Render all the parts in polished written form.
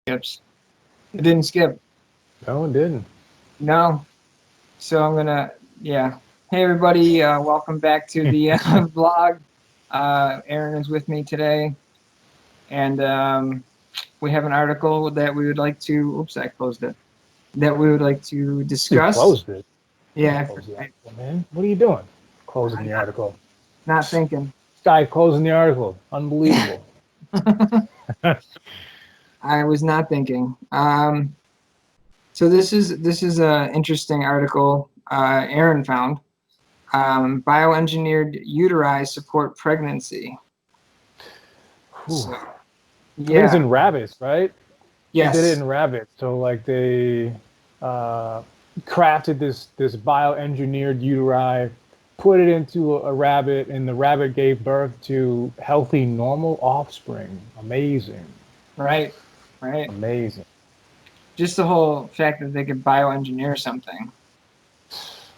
skips. It didn't skip. No, it didn't. No. So I'm gonna, yeah. Hey everybody, welcome back to the vlog. Aaron is with me today, and we have an article that we would like to. Oops, I closed it. That we would like to You discuss. closed it. Don't Yeah, close the article, man. What are you doing? Closing I'm the article. not thinking. This guy closing the article. Unbelievable. I was not thinking. So this is a interesting article Aaron found. Bioengineered uteri support pregnancy. Whew. So I think it's yeah, in rabbits, right? They did it yes, in rabbits. So like they uh, crafted this bioengineered uteri, put it into a rabbit, and the rabbit gave birth to healthy, normal offspring. Amazing, right, right. amazing. Just the whole fact that they could bioengineer something.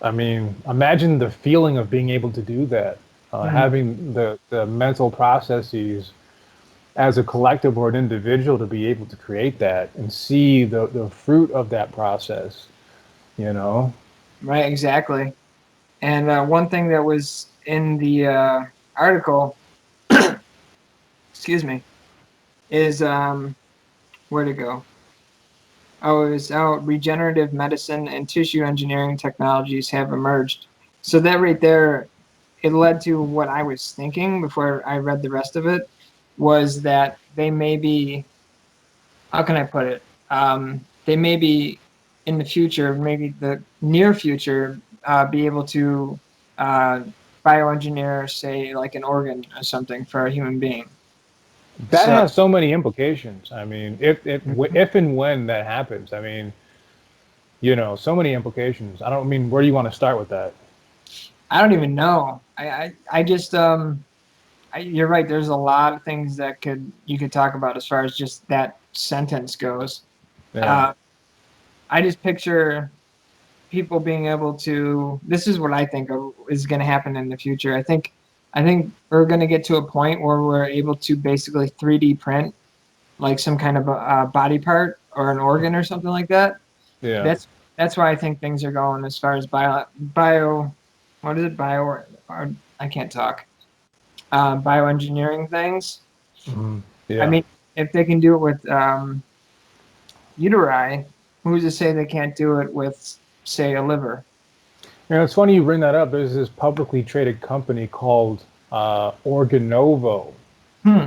I mean, imagine the feeling of being able to do that, Mhm. having the mental processes as a collective or an individual to be able to create that and see the fruit of that process, you know? Right, exactly. And one thing that was in the article, excuse me, is where to go? Oh, it was how regenerative medicine and tissue engineering technologies have emerged. So that right there, it led to what I was thinking before I read the rest of it, was that they may be, how can I put it? They may be in the future, maybe the near future, be able to uh, bioengineer, say, like an organ or something for a human being. That So has so many implications. I mean, mhm. if and when that happens, I mean, so many implications. I don't mean, where do you want to start with that? I don't even know. I just you're right. There's a lot of things that you could talk about as far as just that sentence goes. Yeah. Uh, I just picture people being able to. This is what I think is going to happen in the future. I think we're going to get to a point where we're able to basically 3D print like some kind of a body part or an organ or something like that. Yeah. That's why I think things are going as far as bio. What is it? Or I can't talk. Bioengineering things. Hmm. I Yeah. mean, if they can do it with uteri, who's to say they can't do it with, say, a liver? It's funny you bring that up. There's this publicly traded company called Organovo. Hmm.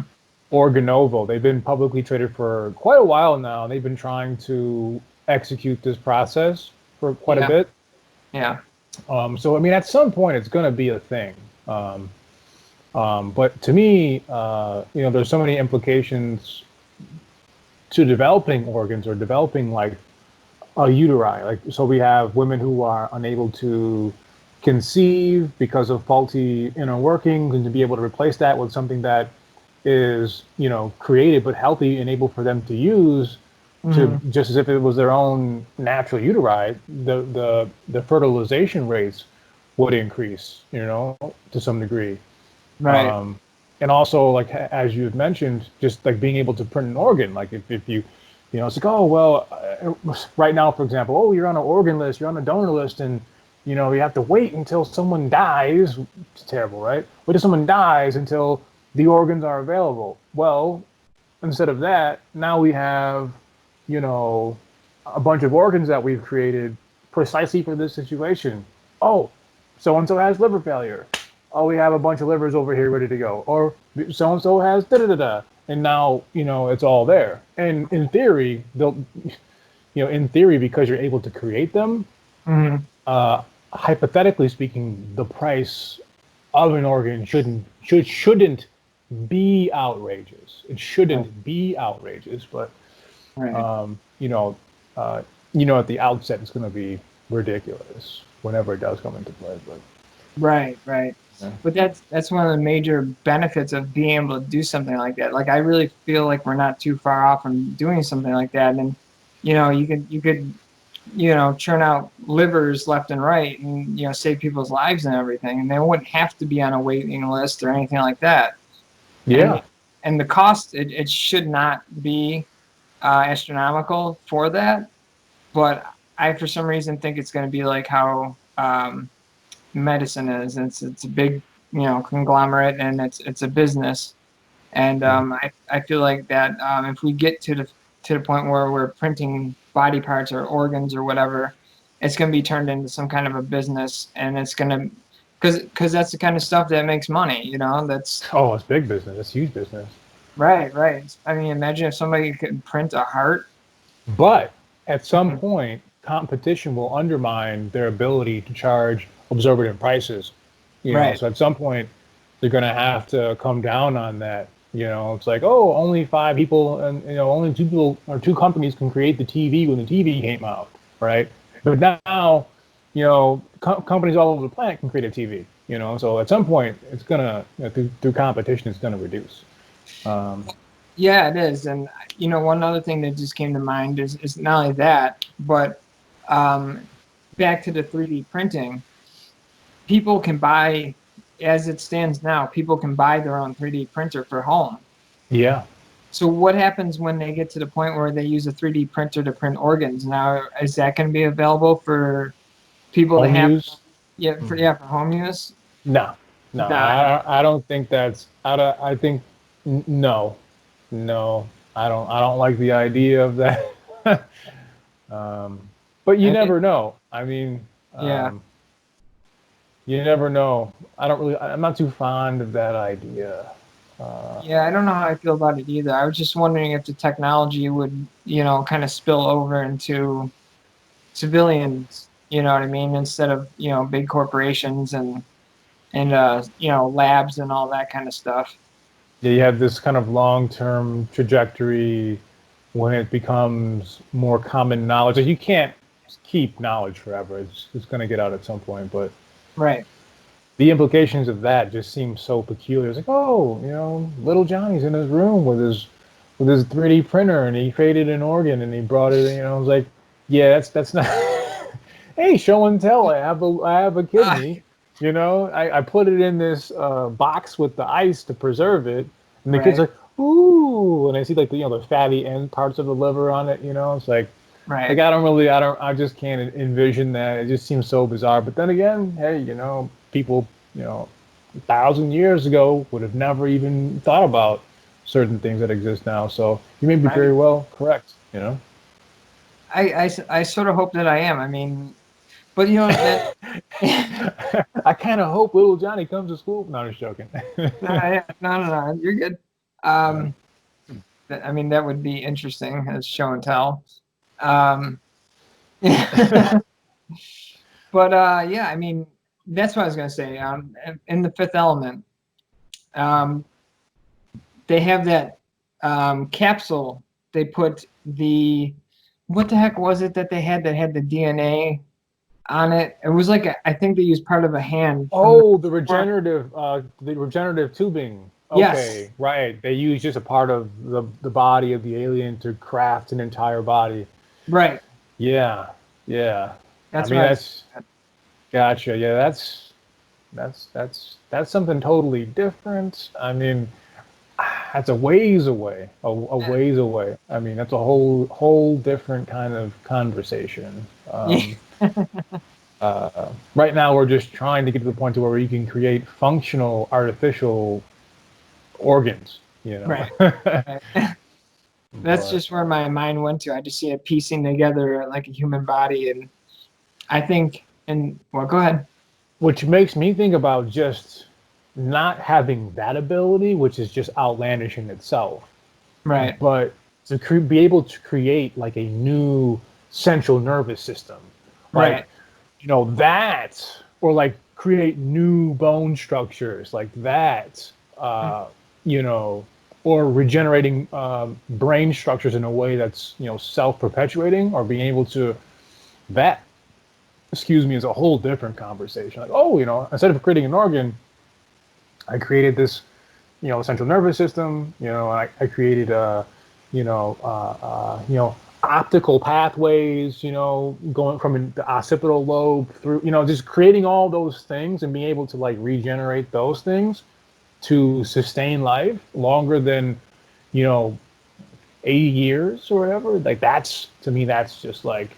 Organovo. They've been publicly traded for quite a while now. They've been trying to execute this process for quite a Yeah. bit. Yeah. So, I mean, at some point, it's going to be a thing. But to me, there's so many implications to developing organs or developing like a uteri. Like, so we have women who are unable to conceive because of faulty inner workings, and to be able to replace that with something that is, created but healthy and able for them to use, to Hmm. just as if it was their own natural uteri, the fertilization rates would increase, to some degree. Right. And also, like as you had mentioned, just like being able to print an organ. Like if you, it's like, oh well, right now, for example, oh, you're on an organ list, you're on a donor list, and you have to wait until someone dies. It's terrible, right? Wait till someone dies until the organs are available. Well, instead of that, now we have, you know, a bunch of organs that we've created precisely for this situation. Oh, so and so has liver failure. Oh, we have a bunch of livers over here ready to go. Or so and so has da da da da. And now, it's all there. And in theory, in theory, because you're able to create them, Hmm. uh, hypothetically speaking, the price of an organ shouldn't be outrageous. It Right. shouldn't be outrageous, but Right. um, you know, uh, at the outset, it's going to be ridiculous whenever it does come into play. But Right. Right. yeah, But that's one of the major benefits of being able to do something like that. Like I really feel like we're not too far off from doing something like that. And you could churn out livers left and right and save people's lives and everything. And they wouldn't have to be on a waiting list or anything like that. And yeah, and the cost, it should not be astronomical for that, but I for some reason think it's going to be like how medicine is. It's a big, conglomerate, and it's a business. And I feel like that if we get to the point where we're printing body parts or organs or whatever, it's going to be turned into some kind of a business, and it's going to because that's the kind of stuff that makes money. That's Oh, it's big business. It's huge business. right, right. I mean, imagine if somebody could print a heart. But at some Mhm. point, competition will undermine their ability to charge exorbitant prices. Right, So at some point, they're going to have to come down on that. It's like, oh, only 5 people, and only 2 people or 2 companies can create the TV when the TV came out, right? But now, companies all over the planet can create a TV. So at some point, it's gonna through competition, it's gonna reduce. Um, yeah, it is. And one other thing that just came to mind is not only that, but um, back to the 3D printing. People can buy, as it stands now, people can buy their own 3D printer for home. yeah, So what happens when they get to the point where they use a 3D printer to print organs? Now, is that going to be available for people to home have? use. Yeah, for home use. No, no, Nah, I don't think that's. I think no, no, I don't like the idea of that. um, but you I think never know. I mean, yeah, um, you never know. I don't really. I'm not too fond of that idea. Uh, yeah. I don't know how I feel about it either. I was just wondering if the technology would, kind of spill over into civilians. You know what I mean? Instead of big corporations and labs and all that kind of stuff. yeah, you have this kind of long-term trajectory when it becomes more common knowledge. Like you can't keep knowledge forever. It's going to get out at some point, but Right. the implications of that just seem so peculiar. It's like, oh, little Johnny's in his room with his 3D printer, and he created an organ, and he brought it. I was like, yeah, that's not. Hey, show and tell. I have a Uh, kidney. I put it in this box with the ice to preserve it, and the kid's right. like, ooh, and I see like the fatty end parts of the liver on it. It's like Right. I just can't envision that. It just seems so bizarre. But then again, hey, people, 1,000 years ago would have never even thought about certain things that exist now. So you may be Right. very well correct. I sort of hope that I am. I mean, but that. I kind of hope little Johnny comes to school. No, I'm just joking. No, yeah, no, you're good. Uh, Um, I mean, that would be interesting as show and tell. Um, but yeah, I mean, that's what I was gonna say. In the Fifth Element, um, they have that capsule. They put what the heck was it that they had that had the DNA on it? It was like I think they used part of a hand from oh, the. the regenerative tubing. Yes, Okay, right. They use just a part of the body of the alien to craft an entire body. right. Yeah, yeah. I That's mean, what I was. that's gotcha. Yeah, that's something totally different. I mean, that's a ways away, a ways away. I mean, that's a whole different kind of conversation. Yeah, Right now, we're just trying to get to the point to where we can create functional artificial organs. right. Right. That's But just where my mind went to. I just see it piecing together like a human body, and I think, and well, go ahead. which makes me think about just not having that ability, which is just outlandish in itself. Right, But to be able to create like a new central nervous system, like right, that, or like create new bone structures like that, mm, uh, you know, or regenerating brain structures in a way that's self-perpetuating, or being able to that, excuse me, is a whole different conversation. Like, oh, instead of creating an organ, I created this central nervous system. I created optical pathways. Going from the occipital lobe through. Just creating all those things and being able to like regenerate those things to sustain life longer than you know 80 years or whatever. Like that's, to me, that's just like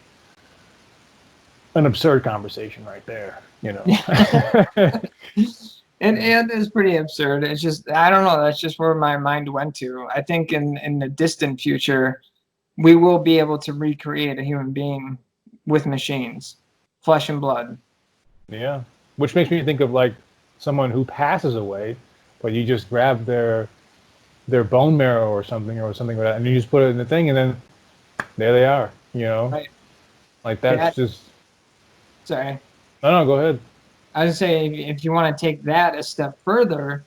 an absurd conversation right there, you know. And it's pretty absurd. It's just, I don't know. That's just where my mind went to. I think in the distant future, we will be able to recreate a human being with machines, flesh and blood. Yeah, which makes me think of like someone who passes away, but you just grab their bone marrow or something like that, and you just put it in the thing, and then there they are. You know, Right. like that's That, just. sorry. No, no, go ahead. I would say if you want to take that a step further,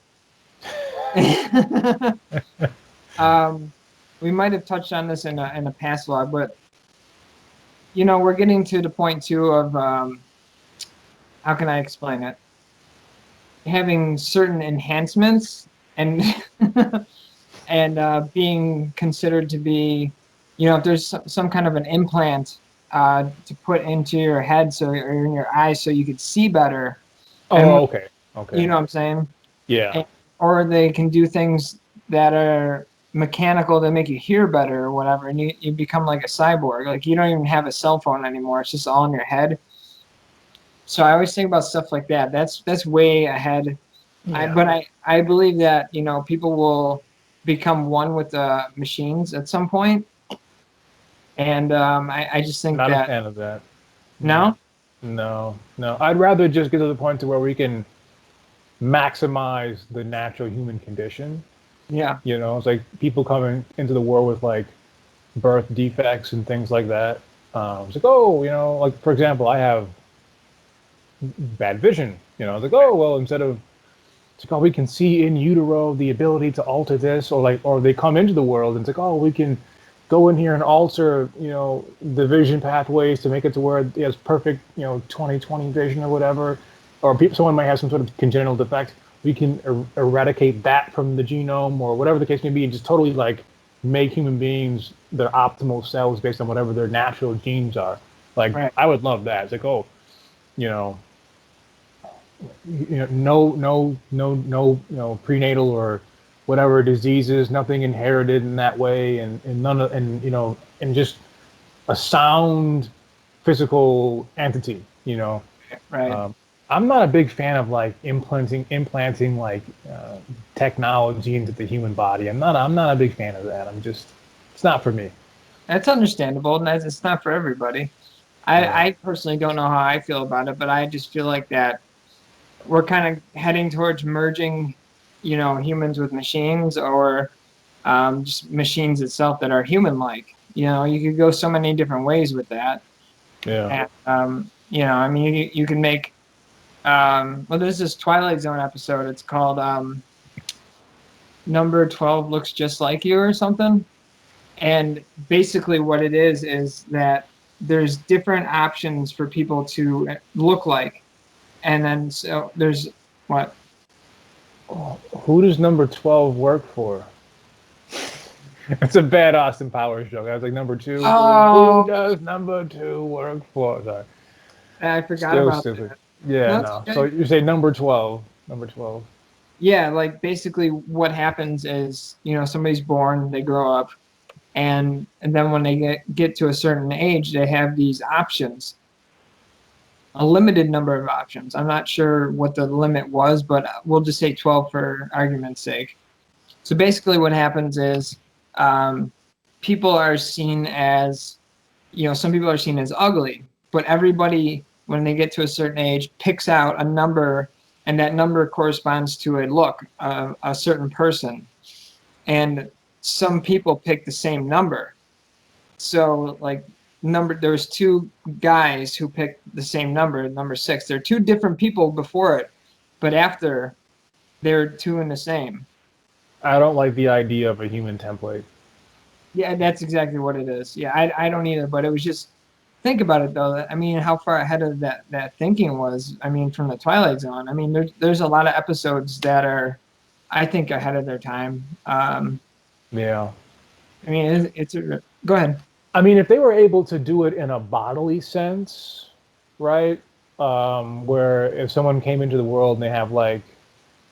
um, we might have touched on this in a past vlog, but we're getting to the point too of how can I explain it? Having certain enhancements and and being considered to be, if there's some kind of an implant to put into your head or in your eyes so you could see better, and Oh, okay, you okay, know what I'm saying? yeah, And, or they can do things that are mechanical that make you hear better or whatever, and you become like a cyborg. Like you don't even have a cell phone anymore. It's just all in your head. So I always think about stuff like that. That's way ahead. yeah. But I believe that people will become one with the machines at some point, and I just think Not a that fan of that. No, no, no, no. I'd rather just get to the point to where we can maximize the natural human condition. yeah, You know, it's like people coming into the world with like birth defects and things like that. It's like, oh, you know, like for example, I have bad vision. You know, it's like, oh, well, instead of it's like, oh, we can see in utero the ability to alter this, or like, or they come into the world and it's like, oh, we can go in here and alter, you know, the vision pathways to make it to where it has perfect, you know, 20/20 vision or whatever, or people, someone might have some sort of congenital defect. We can eradicate that from the genome or whatever the case may be, and just totally like make human beings their optimal selves based on whatever their natural genes are. Like, right, I would love that. It's like, oh, you know, no prenatal or whatever diseases, nothing inherited in that way, and none of, and you know, and just a sound physical entity, you know. right. um, I'm not a big fan of like implanting like technology into the human body. I'm not a big fan of that. It's not for me. That's understandable, and it's not for everybody. Yeah. I personally don't know how I feel about it, but I just feel like that we're kind of heading towards merging, humans with machines, or just machines itself that are human-like. You could go so many different ways with that. Yeah. And I mean, you can make well, there's this Twilight Zone episode. It's called Number 12 Looks Just Like You or something. And basically, what it is that there's different options for people to look like, and then so there's what Who does number 12 work for? It's a bad Austin Powers joke. I was like, number two. Who oh, does number two work for? Sorry. I forgot Still about stupid. that. Yeah, No, it's no. So okay. you say number 12. Number 12. Yeah, like basically what happens is, somebody's born, they grow up, and then when they get to a certain age, they have these options, a limited number of options. I'm not sure what the limit was, but we'll just say 12 for argument's sake. So basically, what happens is um, people are seen as, some people are seen as ugly, but everybody, when they get to a certain age, picks out a number, and that number corresponds to a look, a certain person. And some people pick the same number. So, like, there was two guys who picked the same number 6. They're two different people before it, but after they're two in the same. I don't like the idea of a human template. Yeah, that's exactly what it is. Yeah, I don't either, but it was just, think about it though. I mean, how far ahead of that thinking was. I mean, from the Twilight Zone. I mean, there's a lot of episodes that are, I think, ahead of their time. Yeah. I mean, go ahead. I mean, if they were able to do it in a bodily sense, right? Where if someone came into the world and they have like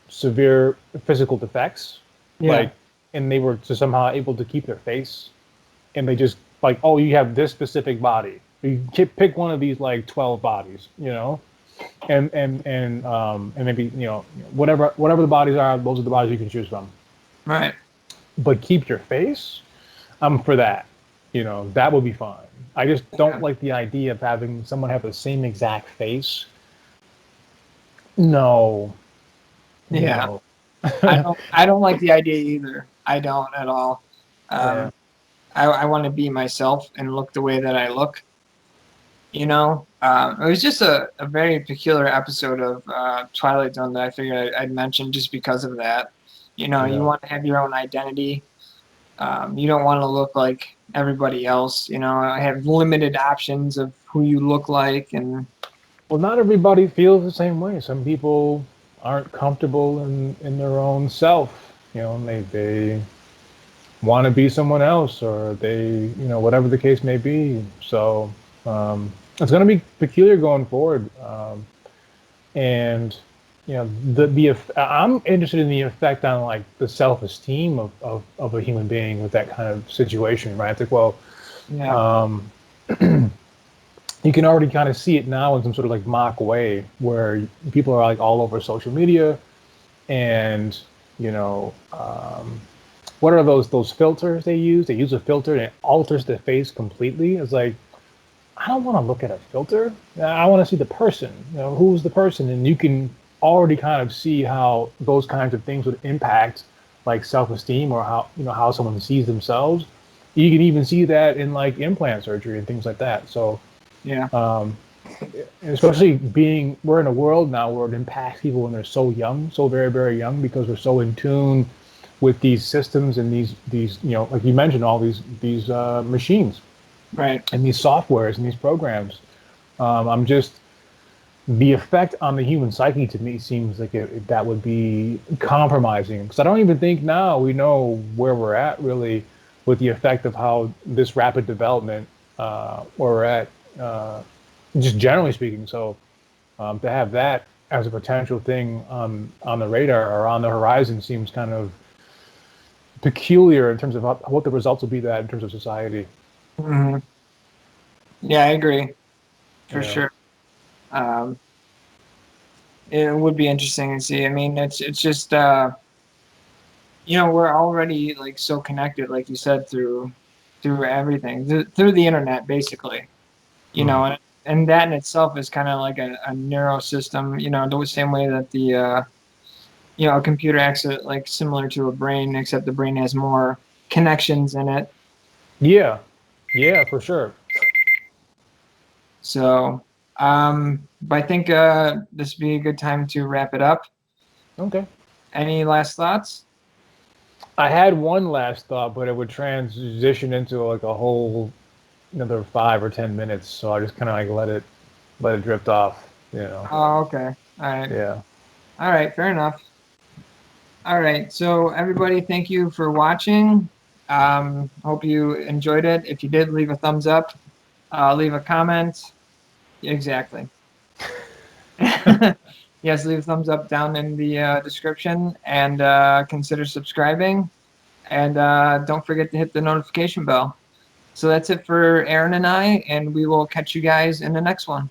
severe physical defects, Yeah, like, and they were to somehow able to keep their face, and they just like, oh, you have this specific body. You pick one of these like 12 bodies, you know, and maybe whatever the bodies are, those are the bodies you can choose from. Right. But keep your face. I'm for that. You know, that would be fine. I just don't Yeah. like the idea of having someone have the same exact face. No, Yeah. no. I don't like the idea either. I don't at all. Yeah. Um, I want to be myself and look the way that I look. It was just a very peculiar episode of Twilight Zone that I figured I'd mention just because of that. You Yeah. want to have your own identity. You don't want to look like everybody else. I have limited options of who you look like, and Well, not everybody feels the same way. Some people aren't comfortable in their own self. You know, and they want to be someone else, or whatever the case may be. So it's going to be peculiar going forward. And I'm interested in the effect on like the self-esteem of a human being with that kind of situation, right? It's like, well, yeah, um, you can already kind of see it now in some sort of like mock way where people are like all over social media, and you know, what are those filters they use? They use a filter and it alters the face completely. It's like, I don't want to look at a filter. I want to see the person. You know, who's the person, and you can already kind of see how those kinds of things would impact like self-esteem, or how someone sees themselves. You can even see that in like implant surgery and things like that. So, yeah, um, especially being we're in a world now where it impacts people when they're so young, so very very young, because we're so in tune with these systems and these like you mentioned, all these machines right. and these softwares and these programs. I'm just the effect on the human psyche to me seems like that would be compromising, because I don't even think now we know where we're at really with the effect of how this rapid development where we're at, just generally speaking. So to have that as a potential thing on the radar or on the horizon seems kind of peculiar in terms of what the results will be that in terms of society. hmm Yeah, I agree for Yeah. sure. Um, it would be interesting to see. I mean, it's just we're already like so connected, like you said, through everything, through the internet, basically. Mm. And that in itself is kind of like a neural system. The same way that a computer acts like similar to a brain, except the brain has more connections in it. Yeah. Yeah, for sure. So, but I think this would be a good time to wrap it up. Okay. Any last thoughts? I had one last thought, but it would transition into like a whole another 5 or 10 minutes. So I just kind of like let it drift off. You know. Oh, okay. All right. Yeah. All right. Fair enough. All right. So, everybody, thank you for watching. Hope you enjoyed it. If you did, leave a thumbs up, leave a comment. Exactly. Yes, leave a thumbs up down in the description, and consider subscribing. And don't forget to hit the notification bell. So that's it for Aaron and I, and we will catch you guys in the next one.